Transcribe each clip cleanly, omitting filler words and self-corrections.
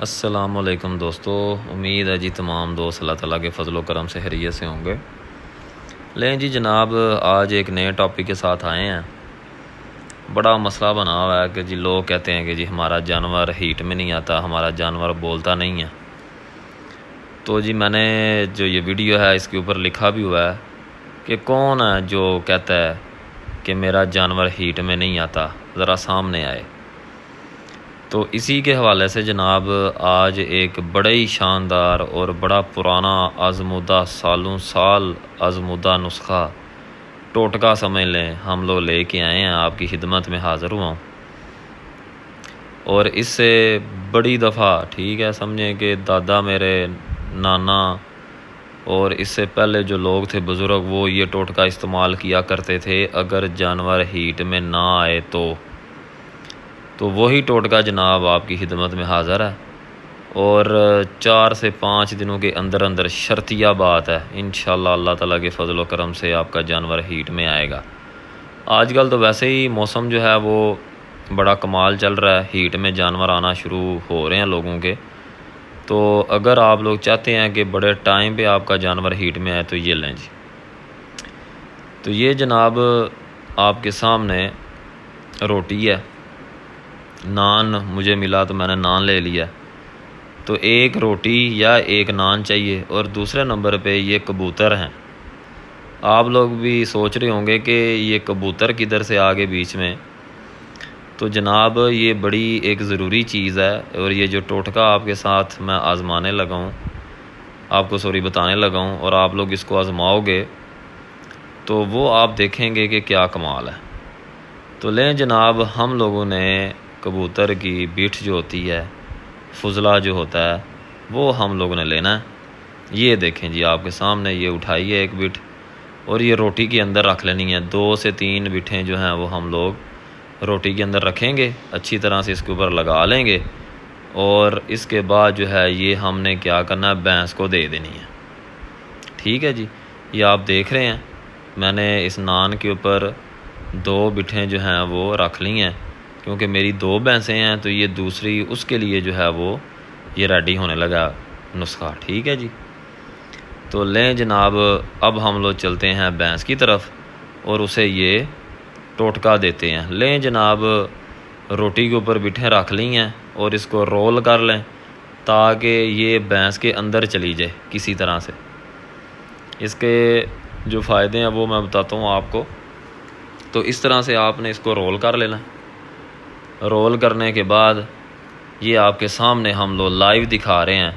السلام علیکم دوستو، امید ہے جی تمام دوست اللہ تعالیٰ کے فضل و کرم سے خیریت سے ہوں گے۔ لیں جی جناب، آج ایک نئے ٹاپک کے ساتھ آئے ہیں۔ بڑا مسئلہ بنا ہوا ہے کہ جی لوگ کہتے ہیں کہ جی ہمارا جانور ہیٹ میں نہیں آتا، ہمارا جانور بولتا نہیں ہے۔ تو جی میں نے جو یہ ویڈیو ہے اس کے اوپر لکھا بھی ہوا ہے کہ کون ہے جو کہتا ہے کہ میرا جانور ہیٹ میں نہیں آتا، ذرا سامنے آئے۔ تو اسی کے حوالے سے جناب آج ایک بڑا ہی شاندار اور بڑا پرانا آزمودہ سالوں سال آزمودہ نسخہ ٹوٹکا سمجھ لیں ہم لوگ لے کے آئے ہیں، آپ کی خدمت میں حاضر ہوا ہوں۔ اور اس سے بڑی دفعہ ٹھیک ہے سمجھیں کہ دادا میرے، نانا اور اس سے پہلے جو لوگ تھے بزرگ، وہ یہ ٹوٹکا استعمال کیا کرتے تھے اگر جانور ہیٹ میں نہ آئے تو وہی ٹوٹکا جناب آپ کی خدمت میں حاضر ہے، اور 4 سے 5 دنوں کے اندر اندر شرطیہ بات ہے انشاءاللہ اللہ تعالیٰ کے فضل و کرم سے آپ کا جانور ہیٹ میں آئے گا۔ آج کل تو ویسے ہی موسم جو ہے وہ بڑا کمال چل رہا ہے، ہیٹ میں جانور آنا شروع ہو رہے ہیں لوگوں کے۔ تو اگر آپ لوگ چاہتے ہیں کہ بڑے ٹائم پہ آپ کا جانور ہیٹ میں آئے تو یہ لیں جی۔ تو یہ جناب آپ کے سامنے روٹی ہے، نان مجھے ملا تو میں نے نان لے لیا۔ تو ایک روٹی یا ایک نان چاہیے، اور دوسرے نمبر پہ یہ کبوتر ہیں۔ آپ لوگ بھی سوچ رہے ہوں گے کہ یہ کبوتر کدھر سے آگے بیچ میں۔ تو جناب یہ بڑی ایک ضروری چیز ہے، اور یہ جو ٹوٹکا آپ کے ساتھ میں آزمانے لگا ہوں، آپ کو بتانے لگا ہوں، اور آپ لوگ اس کو آزماؤ گے تو وہ آپ دیکھیں گے کہ کیا کمال ہے۔ تو لیں جناب، ہم لوگوں نے کبوتر کی بیٹھ جو ہوتی ہے، فضلہ جو ہوتا ہے، وہ ہم لوگوں نے لینا ہے۔ یہ دیکھیں جی آپ کے سامنے، یہ اٹھائیے ایک بٹ، اور یہ روٹی کے اندر رکھ لینی ہے۔ 2 سے 3 بٹیں جو ہیں وہ ہم لوگ روٹی کے اندر رکھیں گے، اچھی طرح سے اس کے اوپر لگا لیں گے، اور اس کے بعد جو ہے یہ ہم نے کیا کرنا ہے، بھینس کو دے دینی ہے۔ ٹھیک ہے جی، یہ آپ دیکھ رہے ہیں میں نے اس نان کے اوپر 2 بٹیں جو ہیں وہ رکھ لی ہیں، کیونکہ میری 2 بھینسیں ہیں تو یہ دوسری اس کے لیے جو ہے وہ یہ ریڈی ہونے لگا نسخہ۔ ٹھیک ہے جی، تو لیں جناب، اب ہم لوگ چلتے ہیں بھینس کی طرف اور اسے یہ ٹوٹکا دیتے ہیں۔ لیں جناب، روٹی کے اوپر بٹیں رکھ لی ہیں اور اس کو رول کر لیں تاکہ یہ بھینس کے اندر چلی جائے کسی طرح سے۔ اس کے جو فائدے ہیں وہ میں بتاتا ہوں آپ کو۔ تو اس طرح سے آپ نے اس کو رول کر لینا۔ رول کرنے کے بعد یہ آپ کے سامنے ہم لوگ لائیو دکھا رہے ہیں،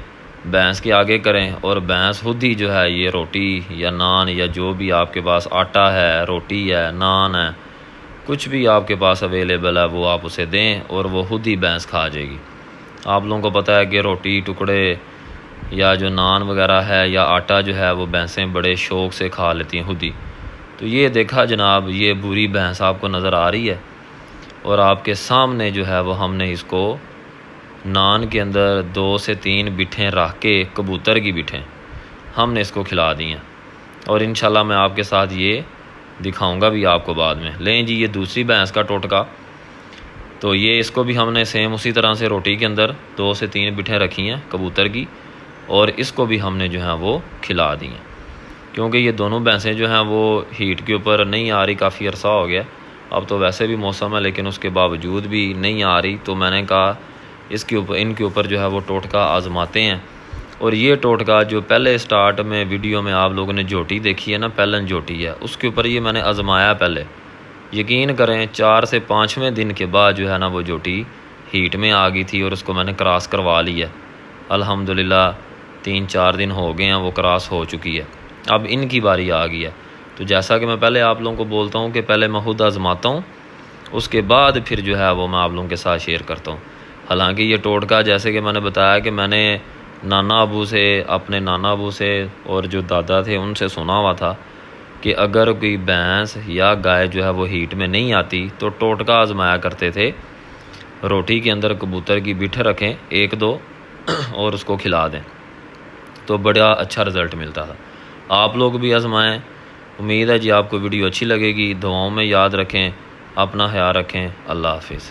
بھینس کے آگے کریں اور بھینس خود ہی جو ہے یہ روٹی یا نان یا جو بھی آپ کے پاس آٹا ہے، روٹی ہے، نان ہے، کچھ بھی آپ کے پاس اویلیبل ہے وہ آپ اسے دیں اور وہ خود ہی بھینس کھا جائے گی۔ آپ لوگوں کو پتہ ہے کہ روٹی ٹکڑے یا جو نان وغیرہ ہے یا آٹا جو ہے وہ بھینسیں بڑے شوق سے کھا لیتی ہیں خود ہی۔ تو یہ دیکھا جناب، یہ بری بھینس آپ کو نظر آ رہی ہے، اور آپ کے سامنے جو ہے وہ ہم نے اس کو نان کے اندر 2 سے 3 بٹیں رکھ کے، کبوتر کی بٹیں ہم نے اس کو کھلا دی ہیں، اور انشاءاللہ میں آپ کے ساتھ یہ دکھاؤں گا بھی آپ کو بعد میں۔ لیں جی، یہ دوسری بھینس کا ٹوٹکا، تو یہ اس کو بھی ہم نے سیم اسی طرح سے روٹی کے اندر 2 سے 3 بٹیں رکھی ہیں کبوتر کی، اور اس کو بھی ہم نے جو ہے وہ کھلا دی ہیں، کیونکہ یہ دونوں بھینسیں جو ہیں وہ ہیٹ کے اوپر نہیں آ رہی، کافی عرصہ ہو گیا، اب تو ویسے بھی موسم ہے لیکن اس کے باوجود بھی نہیں آ رہی۔ تو میں نے کہا ان کے اوپر جو ہے وہ ٹوٹکا آزماتے ہیں۔ اور یہ ٹوٹکا جو پہلے سٹارٹ میں ویڈیو میں آپ لوگوں نے جوٹی دیکھی ہے نا، پیلن جوٹی ہے، اس کے اوپر یہ میں نے آزمایا پہلے۔ یقین کریں 4 سے 5ویں دن کے بعد جو ہے نا وہ جوٹی ہیٹ میں آ گئی تھی، اور اس کو میں نے کراس کروا لی ہے۔ الحمدللہ 3-4 دن ہو گئے ہیں وہ کراس ہو چکی ہے، اب ان کی باری آ گئی ہے۔ تو جیسا کہ میں پہلے آپ لوگوں کو بولتا ہوں کہ پہلے میں خود آزماتا ہوں، اس کے بعد پھر جو ہے وہ میں آپ لوگوں کے ساتھ شیئر کرتا ہوں۔ حالانکہ یہ ٹوٹکا جیسے کہ میں نے بتایا کہ میں نے اپنے نانا ابو سے اور جو دادا تھے ان سے سنا ہوا تھا کہ اگر کوئی بھینس یا گائے جو ہے وہ ہیٹ میں نہیں آتی تو ٹوٹکا آزمایا کرتے تھے، روٹی کے اندر کبوتر کی بٹھ رکھیں 1-2 اور اس کو کھلا دیں تو بڑا اچھا رزلٹ ملتا تھا۔ آپ لوگ بھی آزمائیں۔ امید ہے جی آپ کو ویڈیو اچھی لگے گی۔ دعاؤں میں یاد رکھیں، اپنا خیال رکھیں۔ اللہ حافظ۔